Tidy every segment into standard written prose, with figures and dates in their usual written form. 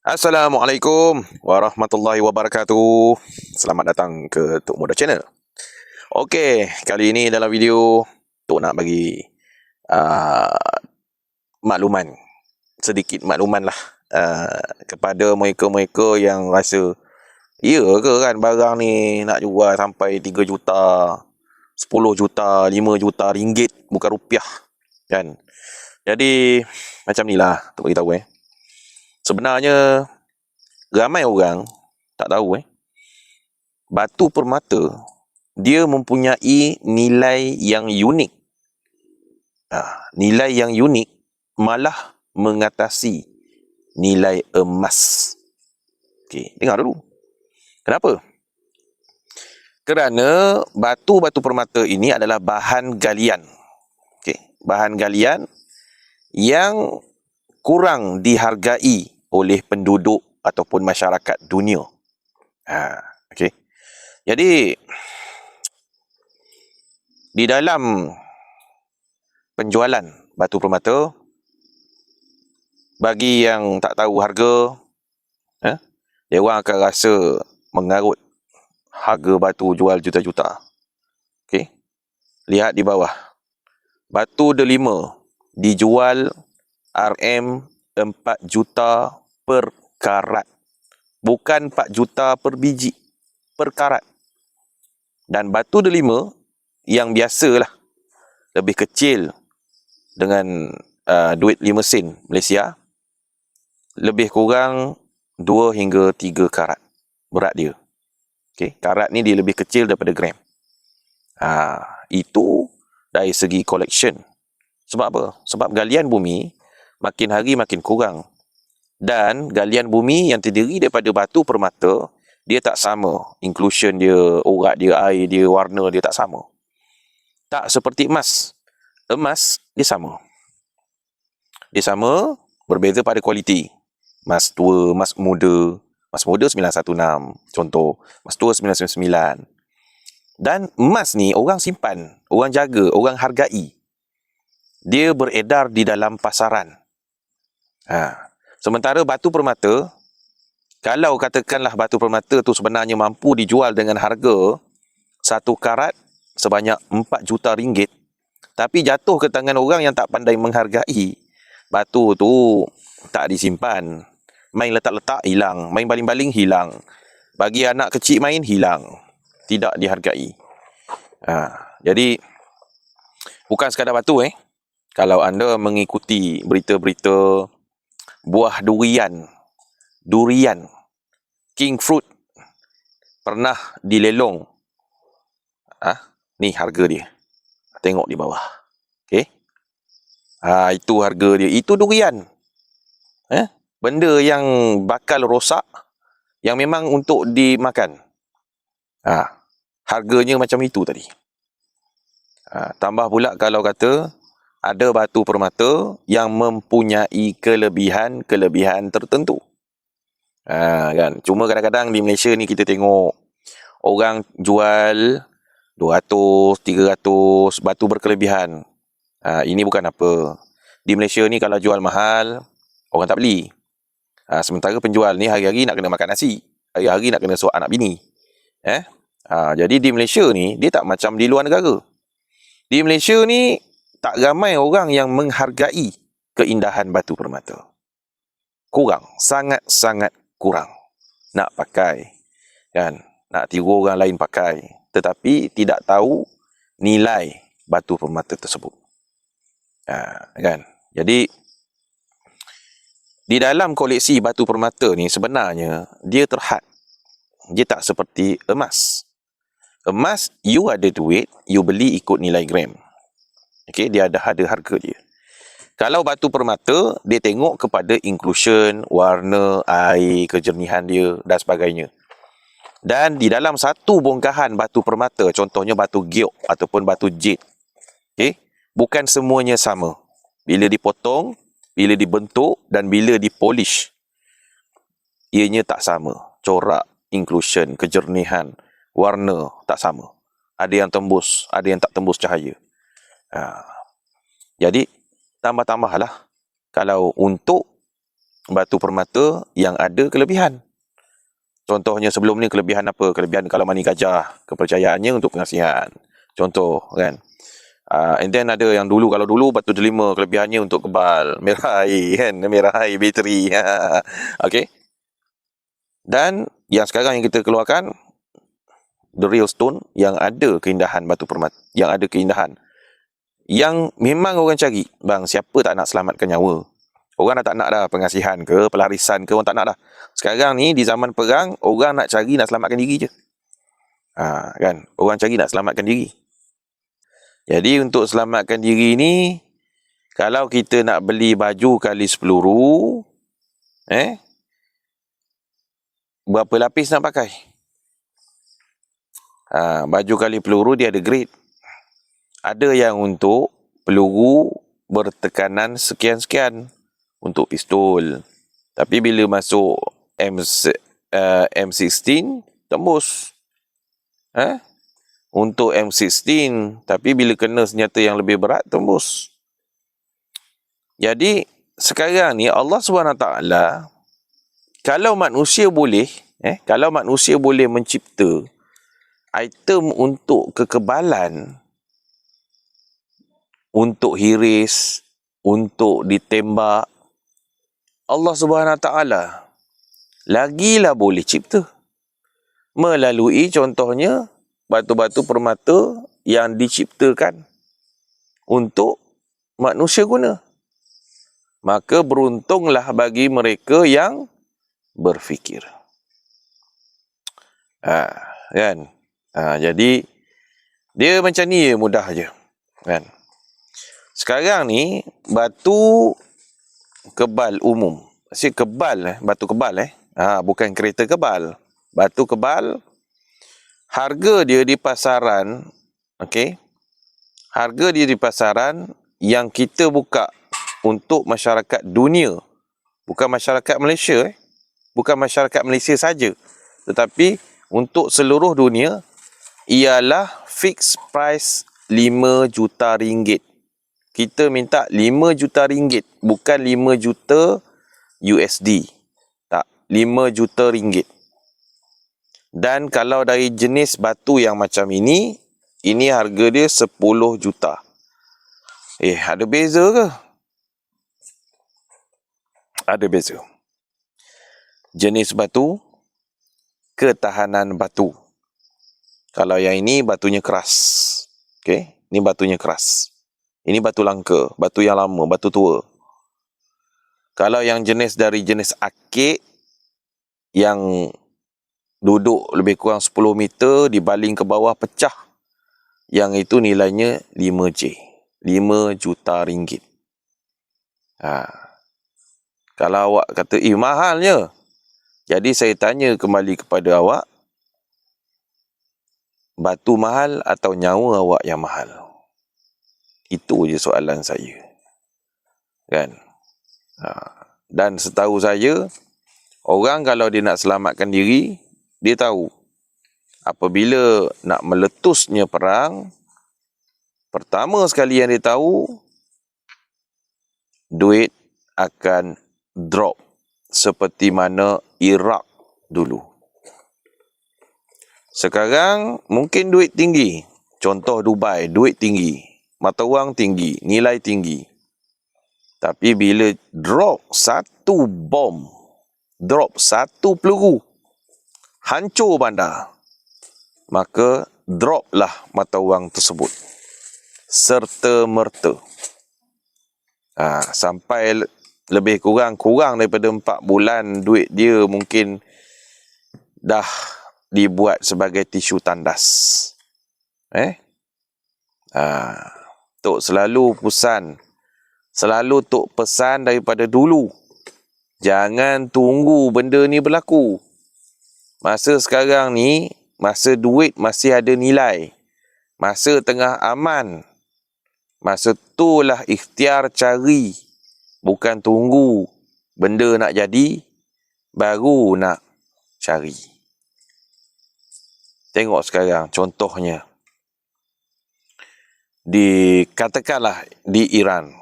Assalamualaikum warahmatullahi wabarakatuh. Selamat datang ke Tok Muda Channel. Okey, kali ini dalam video Tok nak bagi uh, makluman, sedikit makluman lah kepada mereka-mereka yang rasa ya ke kan barang ni nak jual sampai 3 juta, 10 juta, 5 juta ringgit bukan rupiah kan. Jadi macam ni lah Tok beritahu sebenarnya ramai orang tak tahu batu permata dia mempunyai nilai yang unik. Nilai yang unik malah mengatasi nilai emas. Okey, dengar dulu. Kenapa? Kerana batu-batu permata ini adalah bahan galian. Okey, bahan galian yang kurang dihargai oleh penduduk ataupun masyarakat dunia. Okey. Jadi di dalam penjualan batu permata, bagi yang tak tahu harga, dia orang akan rasa mengarut harga batu jual juta-juta. Okey. Lihat di bawah. Batu delima dijual RM4 juta per karat. Bukan 4 juta per biji, per karat. Dan batu delima yang biasalah, lebih kecil dengan duit 5 sen Malaysia, lebih kurang 2 hingga 3 karat berat dia. Okey, karat ni dia lebih kecil daripada gram. Itu dari segi collection. Sebab apa? Sebab galian bumi makin hari makin kurang. Dan galian bumi yang terdiri daripada batu permata, dia tak sama. Inclusion dia, urat dia, air dia, warna dia tak sama. Tak seperti emas. Emas, dia sama. Dia sama, berbeza pada kualiti. Emas tua, emas muda. Emas muda 916, contoh. Emas tua 999. Dan emas ni orang simpan, orang jaga, orang hargai. Dia beredar di dalam pasaran. Sementara batu permata, kalau katakanlah batu permata tu sebenarnya mampu dijual dengan harga 1 karat sebanyak 4 juta ringgit, tapi jatuh ke tangan orang yang tak pandai menghargai, batu tu tak disimpan, main letak-letak hilang, main baling-baling hilang, bagi anak kecil main hilang, tidak dihargai. Jadi bukan sekadar batu kalau anda mengikuti berita-berita buah durian, king fruit pernah dilelong. Ni harga dia. Tengok di bawah. Okey. Itu harga dia. Itu durian. Benda yang bakal rosak, yang memang untuk dimakan. Harganya macam itu tadi. Tambah pula kalau kata ada batu permata yang mempunyai kelebihan tertentu. Kan? Cuma kadang-kadang di Malaysia ni kita tengok orang jual 200, 300 batu berkelebihan. Ini bukan apa. Di Malaysia ni kalau jual mahal, orang tak beli. Sementara penjual ni hari-hari nak kena makan nasi, hari-hari nak kena suap anak bini. Jadi di Malaysia ni dia tak macam di luar negara. Di Malaysia ni tak ramai orang yang menghargai keindahan batu permata. Kurang, sangat-sangat kurang. Nak pakai, kan? Nak tiru orang lain pakai, tetapi tidak tahu nilai batu permata tersebut. Kan? Jadi di dalam koleksi batu permata ni sebenarnya dia terhad. Dia tak seperti emas. Emas, you ada duit, you beli ikut nilai gram. Okey, dia ada harga dia. Kalau batu permata, dia tengok kepada inclusion, warna, air, kejernihan dia dan sebagainya. Dan di dalam satu bongkahan batu permata, contohnya batu giok ataupun batu jade, bukan semuanya sama. Bila dipotong, bila dibentuk dan bila dipolish, ianya tak sama. Corak, inclusion, kejernihan, warna tak sama. Ada yang tembus, ada yang tak tembus cahaya. Jadi tambah-tambahlah kalau untuk batu permata yang ada kelebihan. Contohnya sebelum ni kelebihan apa? Kelebihan kalau mani gajah, kepercayaannya untuk pengasihan. Contoh kan. And then ada yang kalau dulu batu delima kelebihannya untuk kebal, merah air kan, merah air bateri. Okey. Dan yang sekarang yang kita keluarkan, the real stone yang ada keindahan batu permata, yang ada keindahan. Yang memang orang cari, bang, siapa tak nak selamatkan nyawa? Orang dah tak nak dah pengasihan ke, pelarisan ke, orang tak nak dah. Sekarang ni di zaman perang, orang nak cari nak selamatkan diri je. Kan? Orang cari nak selamatkan diri. Jadi untuk selamatkan diri ni, kalau kita nak beli baju kali sepeluru, berapa lapis nak pakai? Baju kali peluru dia ada grade. Ada yang untuk peluru bertekanan sekian-sekian untuk pistol. Tapi bila masuk M16 tembus. Untuk M16, tapi bila kena senjata yang lebih berat tembus. Jadi sekarang ni Allah SWT, kalau manusia boleh mencipta item untuk kekebalan, untuk hiris, untuk ditembak, Allah SWT lagilah boleh cipta melalui contohnya batu-batu permata yang diciptakan untuk manusia guna. Maka beruntunglah bagi mereka yang berfikir. Kan? Jadi dia macam ni mudah je. Kan? Sekarang ni batu kebal umum. Maksud kebal, batu kebal bukan kereta kebal. Batu kebal, harga dia di pasaran, harga dia di pasaran yang kita buka untuk masyarakat dunia, bukan masyarakat Malaysia, bukan masyarakat Malaysia saja, tetapi untuk seluruh dunia, ialah fixed price 5 juta ringgit. Kita minta 5 juta ringgit, bukan 5 juta USD. Tak, 5 juta ringgit. Dan kalau dari jenis batu yang macam ini harga dia 10 juta. Ada beza ke? Ada beza. Jenis batu, ketahanan batu. Kalau yang ini batunya keras. Ini batunya keras. Ini batu langka, batu yang lama, batu tua. Kalau yang dari jenis akik, yang duduk lebih kurang 10 meter, dibaling ke bawah pecah, yang itu nilainya 5J, 5 juta ringgit. Kalau awak kata, mahalnya. Jadi saya tanya kembali kepada awak, batu mahal atau nyawa awak yang mahal? Itu je soalan saya. Kan? Dan setahu saya, orang kalau dia nak selamatkan diri, dia tahu apabila nak meletusnya perang, pertama sekali yang dia tahu, duit akan drop seperti mana Iraq dulu. Sekarang mungkin duit tinggi. Contoh Dubai, duit tinggi, mata wang tinggi, nilai tinggi. Tapi bila drop satu bom, drop satu peluru, hancur bandar, maka droplah mata wang tersebut serta-merta. Sampai lebih kurang daripada 4 bulan, duit dia mungkin dah dibuat sebagai tisu tandas. Tok selalu pesan daripada dulu, jangan tunggu benda ni berlaku. Masa sekarang ni, masa duit masih ada nilai, masa tengah aman, masa itulah ikhtiar cari, bukan tunggu benda nak jadi baru nak cari. Tengok sekarang contohnya, katakanlah di Iran,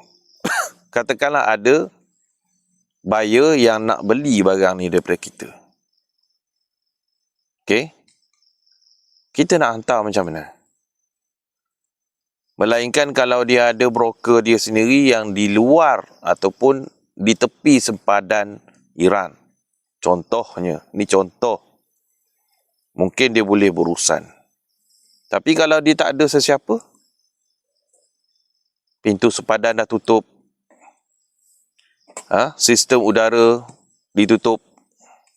katakanlah ada buyer yang nak beli barang ni daripada kita. Okey? Kita nak hantar macam mana? Melainkan kalau dia ada broker dia sendiri yang di luar ataupun di tepi sempadan Iran. Contohnya, ni contoh. Mungkin dia boleh berurusan. Tapi kalau dia tak ada sesiapa, pintu sempadan dah tutup, sistem udara ditutup,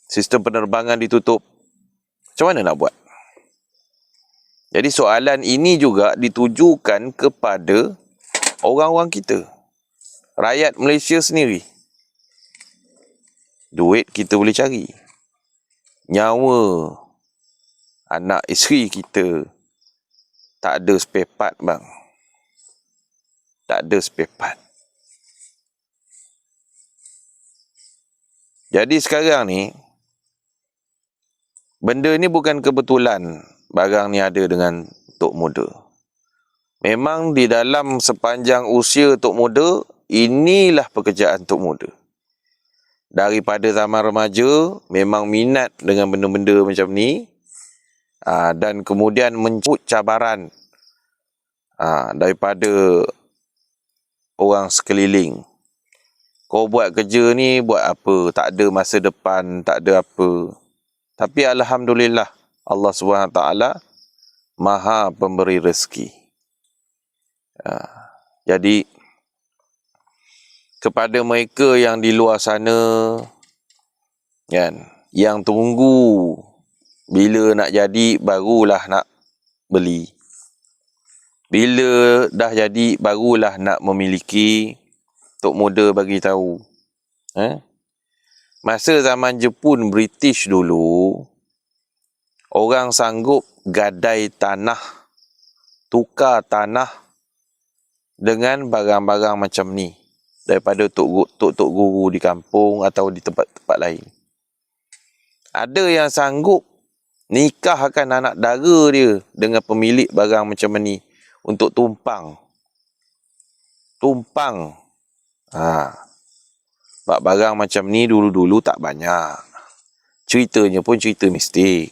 sistem penerbangan ditutup, macam mana nak buat? Jadi soalan ini juga ditujukan kepada orang-orang kita, rakyat Malaysia sendiri. Duit kita boleh cari, nyawa anak isteri kita tak ada spare part bang. Tak ada spare part. Jadi sekarang ni, benda ni bukan kebetulan barang ni ada dengan Tok Muda. Memang di dalam sepanjang usia Tok Muda, inilah pekerjaan Tok Muda. Daripada zaman remaja, memang minat dengan benda-benda macam ni. Dan kemudian menjemput cabaran daripada orang sekeliling. Kau buat kerja ni, buat apa? Tak ada masa depan, tak ada apa. Tapi Alhamdulillah, Allah SWT Maha pemberi rezeki. Jadi, kepada mereka yang di luar sana, kan, yang tunggu bila nak jadi, barulah nak beli. Bila dah jadi, barulah nak memiliki. Tok Muda bagi tahu. Masa zaman Jepun British dulu, orang sanggup gadai tanah, tukar tanah dengan barang-barang macam ni daripada tok guru di kampung atau di tempat-tempat lain. Ada yang sanggup nikahkan anak dara dia dengan pemilik barang macam ni untuk tumpang. Sebab barang macam ni dulu-dulu tak banyak. Ceritanya pun cerita mistik.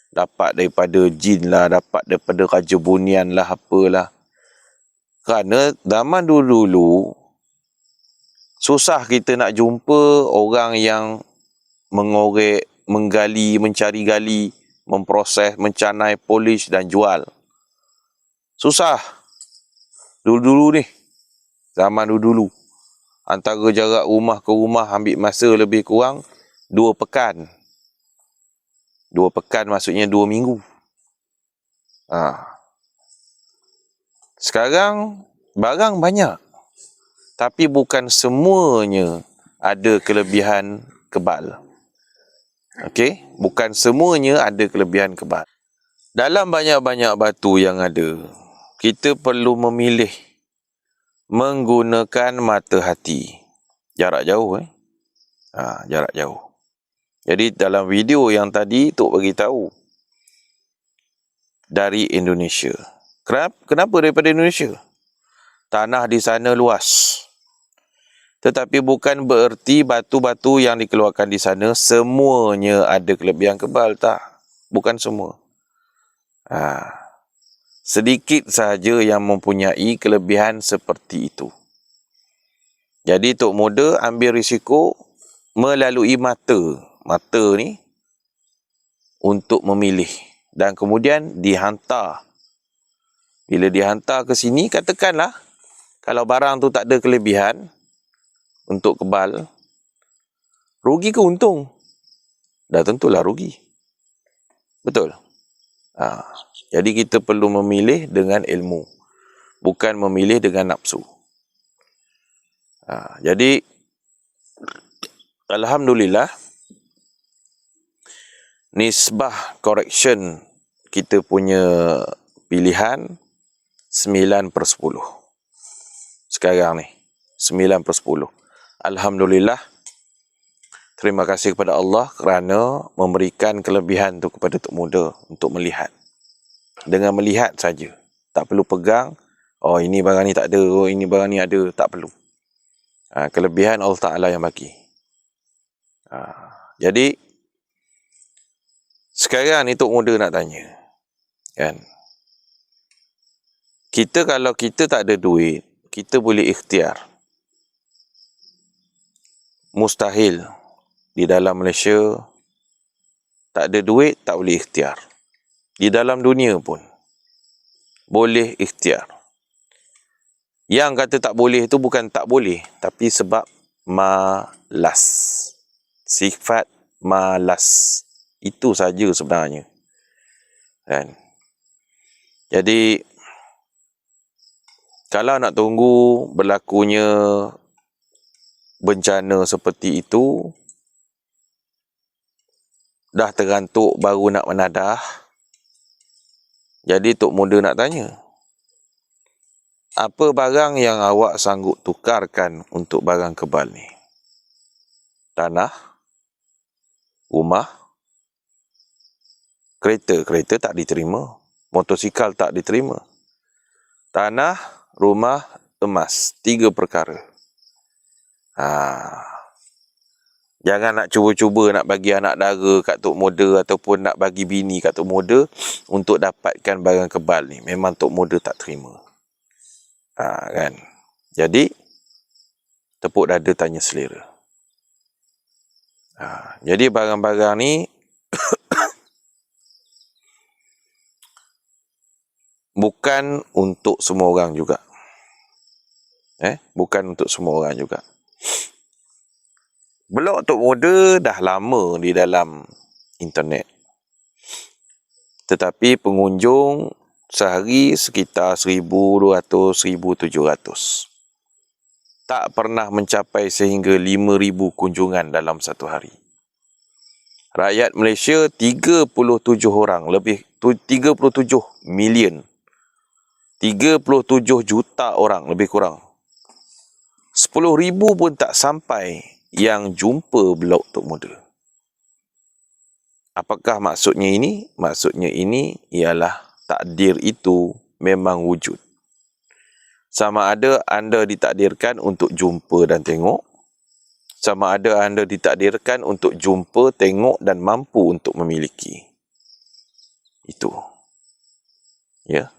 Dapat daripada jin lah, dapat daripada Raja Bunian lah, apalah. Kerana zaman dulu-dulu, susah kita nak jumpa orang yang mengorek, menggali, mencari gali, memproses, mencanai, polish dan jual. Susah. Dulu-dulu ni. Zaman dulu-dulu. Antara jarak rumah ke rumah ambil masa lebih kurang 2 pekan. 2 pekan maksudnya 2 minggu. Sekarang barang banyak. Tapi bukan semuanya ada kelebihan kebal. Okey? Bukan semuanya ada kelebihan kebal. Dalam banyak-banyak batu yang ada, kita perlu memilih menggunakan mata hati. Jarak jauh. Jarak jauh. Jadi dalam video yang tadi, Tok bagi tahu dari Indonesia. Kenapa daripada Indonesia? Tanah di sana luas. Tetapi bukan bererti batu-batu yang dikeluarkan di sana semuanya ada kelebihan kebal, tak. Bukan semua. Sedikit sahaja yang mempunyai kelebihan seperti itu. Jadi Tok Muda ambil risiko melalui mata ni untuk memilih dan kemudian dihantar. Bila dihantar ke sini, katakanlah kalau barang tu tak ada kelebihan untuk kebal, rugi ke untung? Dah tentulah rugi. Betul? Jadi kita perlu memilih dengan ilmu, bukan memilih dengan nafsu. Jadi Alhamdulillah, nisbah correction kita punya pilihan 9/10. Sekarang ni 9/10. Alhamdulillah, terima kasih kepada Allah kerana memberikan kelebihan tu kepada Tok Muda untuk melihat. Dengan melihat saja, tak perlu pegang, oh ini barang ni tak ada, oh ini barang ni ada, tak perlu. Kelebihan Allah Ta'ala yang bagi. Jadi sekarang ni Tok Muda nak tanya, kan? Kalau kita tak ada duit, kita boleh ikhtiar. Mustahil di dalam Malaysia tak ada duit, tak boleh ikhtiar. Di dalam dunia pun boleh ikhtiar. Yang kata tak boleh itu bukan tak boleh, tapi sebab malas. Sifat malas. Itu saja sebenarnya. Kan? Jadi kalau nak tunggu berlakunya bencana seperti itu, dah terantuk baru nak menadah. Jadi Tok Muda nak tanya, apa barang yang awak sanggup tukarkan untuk barang kebal ni? Tanah, rumah, kereta tak diterima, motosikal tak diterima. Tanah, rumah, emas, 3 perkara. Jangan nak cuba-cuba nak bagi anak dara kat Tok Muda ataupun nak bagi bini kat Tok Muda untuk dapatkan barang kebal ni. Memang Tok Muda tak terima. Kan? Jadi tepuk dada tanya selera. Jadi barang-barang ni bukan untuk semua orang juga. Bukan untuk semua orang juga. Blog Tok Muda dah lama di dalam internet. Tetapi pengunjung sehari sekitar 1,200-1,700. Tak pernah mencapai sehingga 5,000 kunjungan dalam satu hari. Rakyat Malaysia 37 orang, lebih 37 million. 37 juta orang lebih kurang. 10,000 pun tak sampai yang jumpa blog Tok Muda. Apakah maksudnya ini? Maksudnya ini ialah takdir itu memang wujud. Sama ada anda ditakdirkan untuk jumpa dan tengok, sama ada anda ditakdirkan untuk jumpa, tengok dan mampu untuk memiliki. Itu. Ya.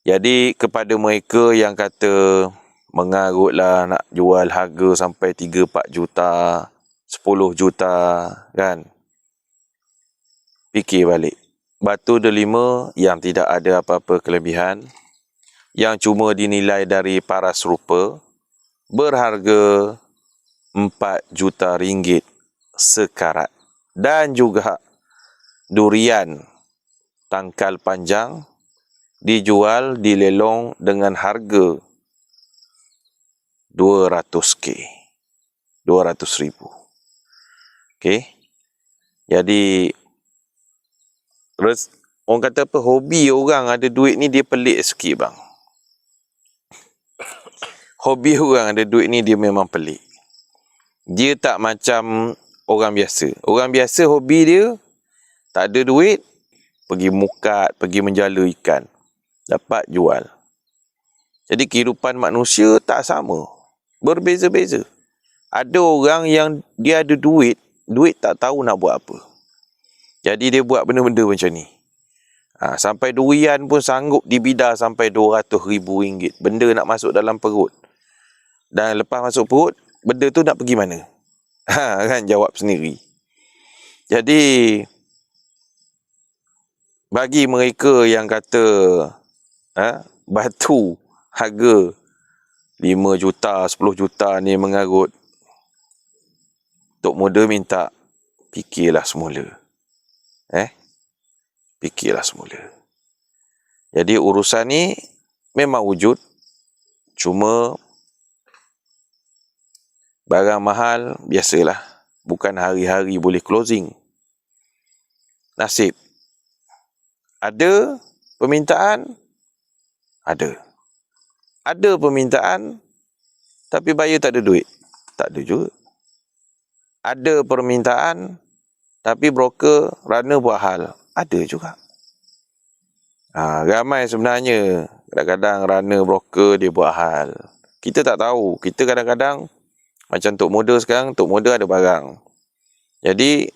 Jadi kepada mereka yang kata mengarutlah nak jual harga sampai 3-4 juta, 10 juta, kan? Fikir balik. Batu delima yang tidak ada apa-apa kelebihan, yang cuma dinilai dari paras rupa, berharga 4 juta ringgit sekarat. Dan juga durian tangkal panjang dijual di lelong dengan harga 200K. 200,000. Okey. Jadi orang kata apa, hobi orang ada duit ni dia pelik sikit bang. Hobi orang ada duit ni dia memang pelik. Dia tak macam orang biasa. Orang biasa hobi dia tak ada duit, pergi mukat, pergi menjala ikan, dapat jual. Jadi kehidupan manusia tak sama. Berbeza-beza. Ada orang yang dia ada duit tak tahu nak buat apa. Jadi dia buat benda-benda macam ni. Sampai durian pun sanggup dibidar sampai RM200,000. Benda nak masuk dalam perut. Dan lepas masuk perut, benda tu nak pergi mana? Kan jawab sendiri. Jadi bagi mereka yang kata batu harga 5 juta, 10 juta ni mengarut, Tok Muda minta fikirlah semula. Fikirlah semula. Jadi urusan ni memang wujud. Cuma barang mahal biasalah. Bukan hari-hari boleh closing. Nasib. Ada permintaan? Ada. Ada permintaan, tapi buyer tak ada duit. Tak ada juga. Ada permintaan, tapi broker runner buat hal. Ada juga. Ramai sebenarnya. Kadang-kadang runner broker dia buat hal. Kita tak tahu. Kita kadang-kadang, macam Tok Muda sekarang, Tok Muda ada barang. Jadi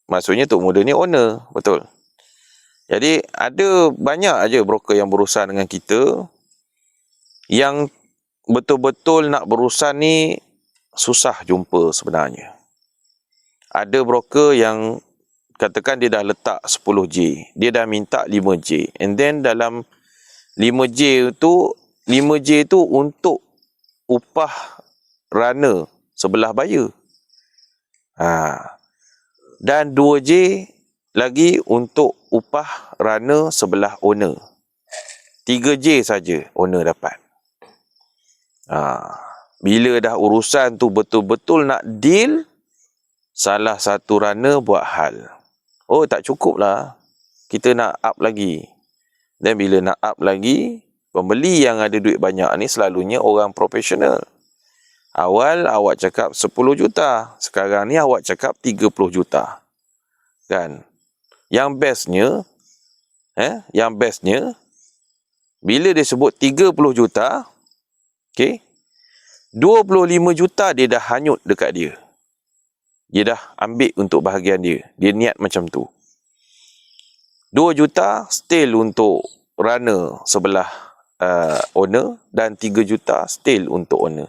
maksudnya tok muda ni owner, betul. Jadi ada banyak aja broker yang berurusan dengan kita yang betul-betul nak berurusan ni susah jumpa sebenarnya. Ada broker yang katakan dia dah letak 10J, dia dah minta 5J. And then dalam 5J tu untuk upah runner sebelah buyer. Dan 2J lagi untuk upah runner sebelah owner. 3J saja owner dapat. Bila dah urusan tu betul-betul nak deal, salah satu runner buat hal. Oh, tak cukup lah. Kita nak up lagi. Dan bila nak up lagi, pembeli yang ada duit banyak ni selalunya orang profesional. Awal awak cakap 10 juta. Sekarang ni awak cakap 30 juta. Kan? Yang bestnya, bila dia sebut 30 juta, okay, 25 juta dia dah hanyut dekat dia. Dia dah ambil untuk bahagian dia. Dia niat macam tu. 2 juta still untuk runner sebelah owner dan 3 juta still untuk owner.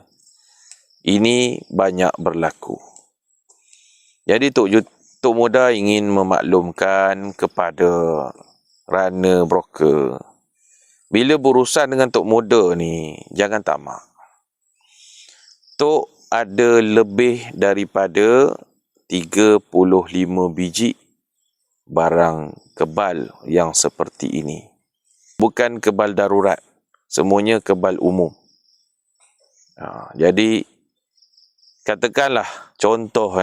Ini banyak berlaku. Jadi Tok Muda ingin memaklumkan kepada runner broker, bila berurusan dengan Tok Muda ni, jangan tamak. Tok ada lebih daripada 35 biji barang kebal yang seperti ini. Bukan kebal darurat, semuanya kebal umum. Jadi katakanlah contoh,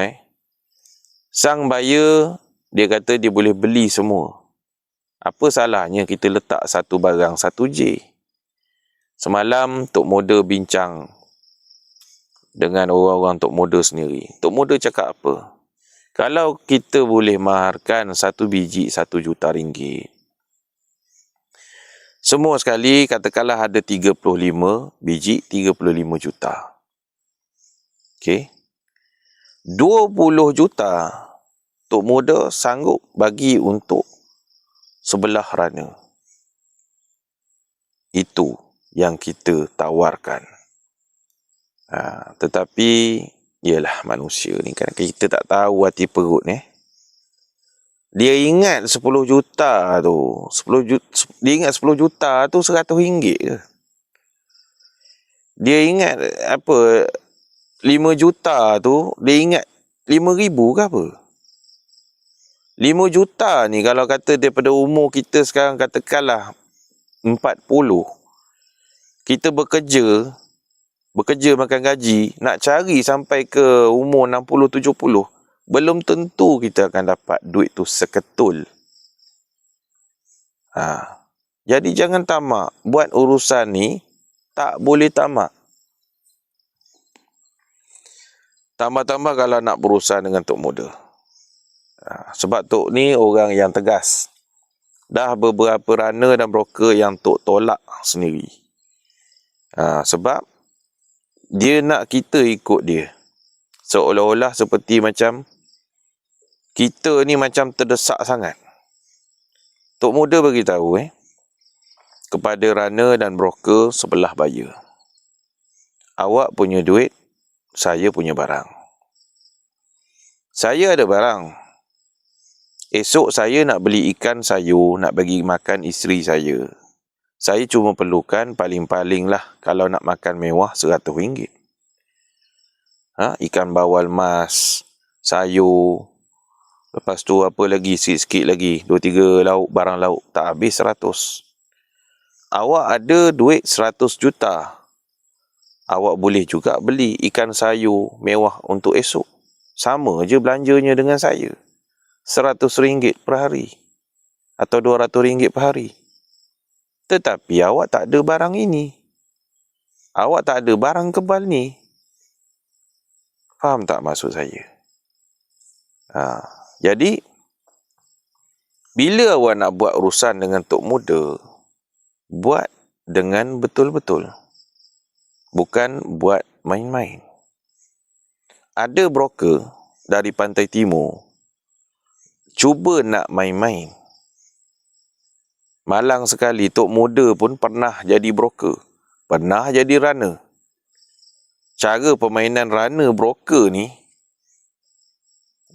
sang buyer dia kata dia boleh beli semua. Apa salahnya kita letak satu barang 1J? Semalam Tok Muda bincang dengan orang-orang Tok Muda sendiri. Tok Muda cakap apa? Kalau kita boleh maharkan satu biji 1 juta ringgit, semua sekali katakanlah ada 35 biji, 35 juta. Okey. 20 juta Tok Muda sanggup bagi untuk sebelah runner. Itu yang kita tawarkan. Tetapi yalah, manusia ni kan, kita tak tahu hati perut ni. Dia ingat 10 juta tu, dia ingat 10 juta tu 100 ringgit ke? Dia ingat 5 juta tu, dia ingat 5,000 ke apa? 5 juta ni kalau kata daripada umur kita sekarang katakanlah 40, kita bekerja makan gaji, nak cari sampai ke umur 60-70, belum tentu kita akan dapat duit tu seketul. Jadi jangan tamak. Buat urusan ni, tak boleh tamak. Tambah-tambah kalau nak berurusan dengan Tok Muda. Sebab Tok ni orang yang tegas. Dah beberapa runner dan broker yang Tok tolak sendiri. Sebab dia nak kita ikut dia. Seolah-olah seperti macam kita ni macam terdesak sangat. Tok Muda beritahu kepada runner dan broker sebelah buyer. Awak punya duit, saya punya barang. Saya ada barang. Esok saya nak beli ikan sayur, nak bagi makan isteri saya. Saya cuma perlukan paling-paling lah kalau nak makan mewah RM100. Ikan bawal mas, sayur. Lepas tu apa lagi, sikit-sikit lagi. 2-3 lauk, barang lauk. Tak habis 100. Awak ada duit 100 juta. Awak boleh juga beli ikan sayur mewah untuk esok. Sama je belanjanya dengan saya. RM100 per hari. Atau RM200 per hari. Tetapi awak tak ada barang ini. Awak tak ada barang kebal ni. Faham tak maksud saya? Jadi, bila awak nak buat urusan dengan Tok Muda, buat dengan betul-betul. Bukan buat main-main. Ada broker dari pantai timur cuba nak main-main. Malang sekali, Tok Muda pun pernah jadi broker. Pernah jadi runner. Cara permainan runner broker ni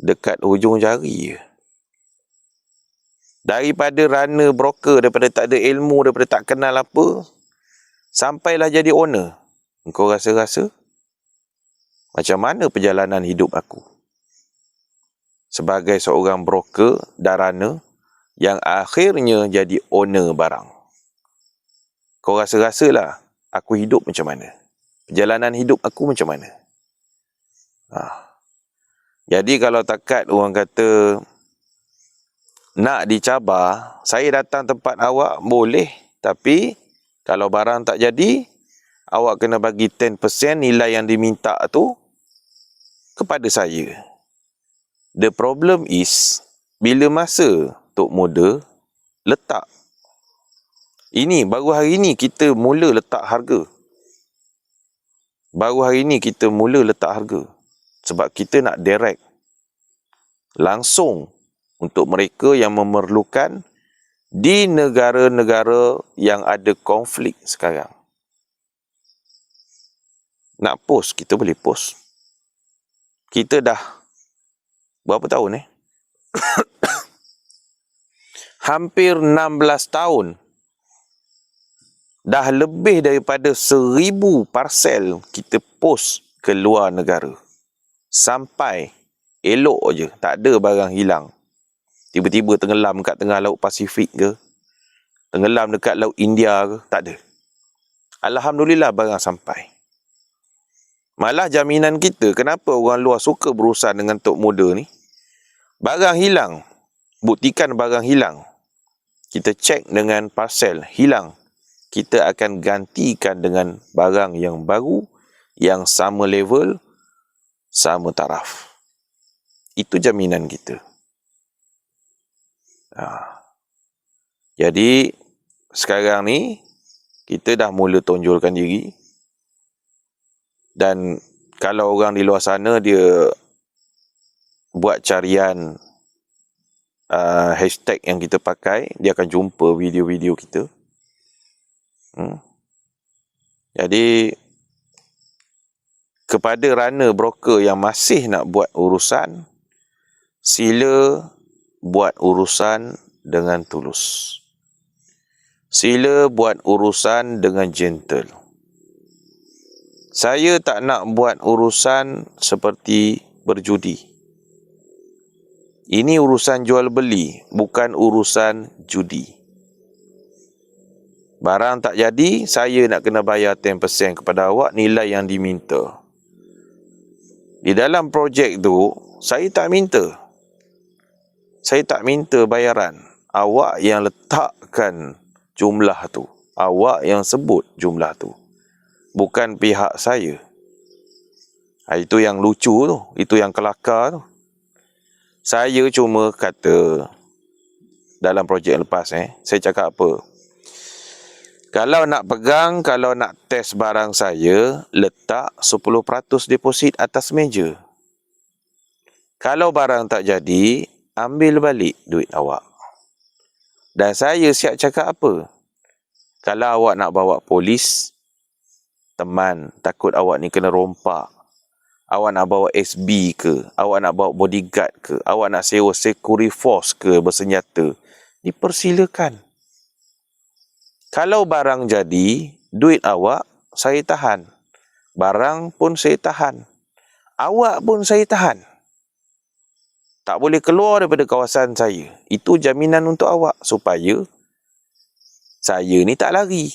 dekat hujung jari je. Daripada runner broker, daripada tak ada ilmu, daripada tak kenal apa, sampailah jadi owner. Engkau rasa-rasa macam mana perjalanan hidup aku sebagai seorang broker dan runner yang akhirnya jadi owner barang? Kau rasa-rasalah aku hidup macam mana? Perjalanan hidup aku macam mana? Jadi kalau takat orang kata nak dicabar, saya datang tempat awak boleh. Tapi kalau barang tak jadi, awak kena bagi 10% nilai yang diminta tu kepada saya. The problem is, bila masa Tok Muda letak. Ini baru hari ni kita mula letak harga. Baru hari ni kita mula letak harga. Sebab kita nak direct langsung untuk mereka yang memerlukan di negara-negara yang ada konflik sekarang. Nak post, kita boleh post. Kita dah berapa tahun hampir 16 tahun. Dah lebih daripada 1000 parcel kita post ke luar negara. Sampai elok je, tak ada barang hilang. Tiba-tiba tenggelam kat tengah Laut Pasifik ke, tenggelam dekat Laut India ke, tak ada. Alhamdulillah barang sampai. Malah jaminan kita, kenapa orang luar suka berurusan dengan Tok Muda ni? Barang hilang, buktikan barang hilang. Kita cek dengan parcel, hilang. Kita akan gantikan dengan barang yang baru, yang sama level, sama taraf. Itu jaminan kita. Jadi, sekarang ni, kita dah mula tonjolkan diri. Dan kalau orang di luar sana, dia buat carian hashtag yang kita pakai, dia akan jumpa video-video kita. Jadi, kepada runner broker yang masih nak buat urusan, sila buat urusan dengan tulus. Sila buat urusan dengan gentle. Saya tak nak buat urusan seperti berjudi. Ini urusan jual beli, bukan urusan judi. Barang tak jadi, saya nak kena bayar 10% kepada awak nilai yang diminta. Di dalam projek tu, saya tak minta. Saya tak minta bayaran. Awak yang letakkan jumlah tu. Awak yang sebut jumlah tu. Bukan pihak saya. Itu yang lucu tu. Itu yang kelakar tu. Saya cuma kata, dalam projek lepas saya cakap apa? Kalau nak pegang, kalau nak test barang saya, letak 10% deposit atas meja. Kalau barang tak jadi, ambil balik duit awak. Dan saya siap cakap apa? Kalau awak nak bawa polis, teman, takut awak ni kena rompak. Awak nak bawa SB ke? Awak nak bawa bodyguard ke? Awak nak sewa security force ke bersenjata? Dipersilakan. Kalau barang jadi, duit awak saya tahan. Barang pun saya tahan. Awak pun saya tahan. Tak boleh keluar daripada kawasan saya. Itu jaminan untuk awak supaya saya ni tak lari.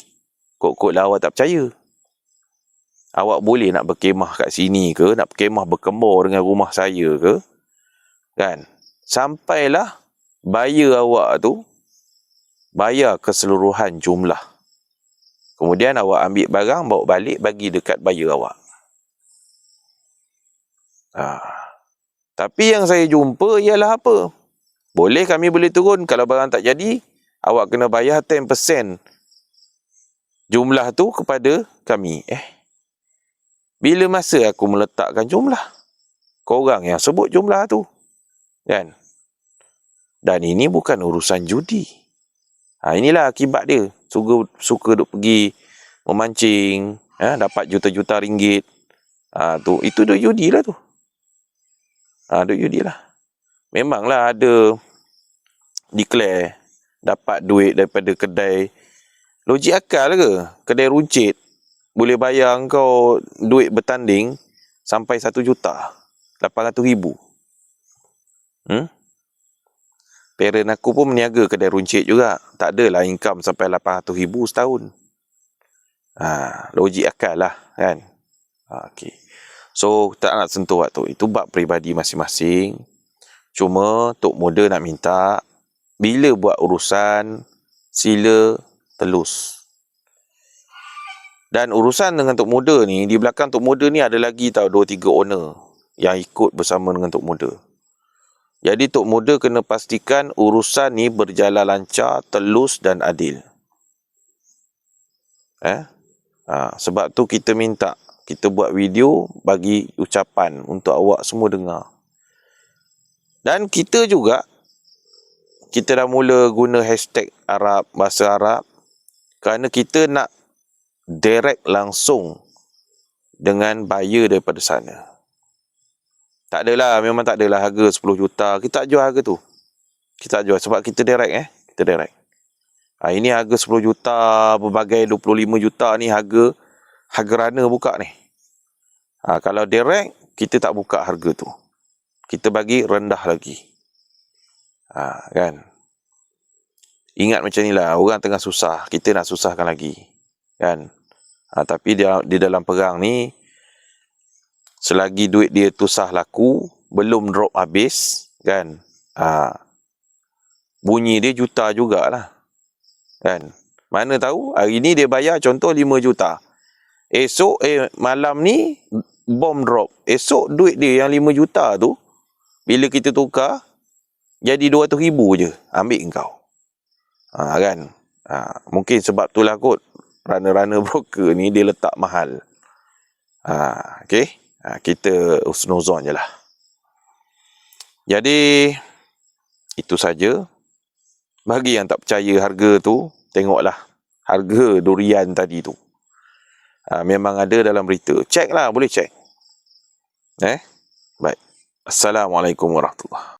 Kok-koklah awak tak percaya. Awak boleh nak berkemah kat sini ke, nak berkemah berkembar dengan rumah saya ke, kan? Sampailah bayar awak tu, bayar keseluruhan jumlah. Kemudian awak ambil barang, bawa balik, bagi dekat buyer awak. Tapi yang saya jumpa ialah apa? Boleh, kami boleh turun. Kalau barang tak jadi, awak kena bayar 10% jumlah tu kepada kami. Bila masa aku meletakkan jumlah? Korang yang sebut jumlah tu. Kan? Dan ini bukan urusan judi. Inilah akibat dia. Suka duk pergi memancing, dapat juta-juta ringgit. Itu duk judi lah tu. Duk judi lah. Memanglah ada declare dapat duit daripada kedai. Logik akal ke? Kedai runcit boleh bayar kau duit bertanding sampai 1 juta 800 ribu. Parent aku pun meniaga kedai runcit juga. Tak adalah income sampai 800 ribu setahun. Logik akal lah kan. Okay. So tak nak sentuh waktu. Itu bab peribadi masing-masing. Cuma Tok Muda nak minta, bila buat urusan, sila telus. Dan urusan dengan Tok Muda ni, di belakang Tok Muda ni ada lagi 2-3 owner yang ikut bersama dengan Tok Muda. Jadi Tok Muda kena pastikan urusan ni berjalan lancar, telus dan adil. Sebab tu kita minta, kita buat video bagi ucapan untuk awak semua dengar. Dan kita juga, kita dah mula guna hashtag Arab, bahasa Arab, kerana kita nak direct langsung dengan buyer daripada sana. Tak adalah, memang tak adalah harga 10 juta. Kita tak jual harga tu. Kita tak jual sebab kita direct. Kita direct. Ini harga 10 juta, berbagai 25 juta ni harga runner buka ni. Kalau direct, kita tak buka harga tu. Kita bagi rendah lagi. Kan? Ingat macam ni lah, orang tengah susah, kita nak susahkan lagi. Kan? Tapi di dalam perang ni, selagi duit dia tu sah laku, belum drop habis, kan? Bunyi dia juta jugalah. Kan? Mana tahu, hari ni dia bayar contoh 5 juta. Esok, malam ni, bom drop. Esok duit dia yang 5 juta tu, bila kita tukar, jadi 200 ribu je, ambil engkau. Kan? Mungkin sebab itulah kot, runner-runner broker ni dia letak mahal. Okay? Kita husnuzon je lah. Jadi, itu saja. Bagi yang tak percaya harga tu, tengoklah harga durian tadi tu. Memang ada dalam berita. Cek lah, boleh cek. Baik. Assalamualaikum warahmatullahi wabarakatuh.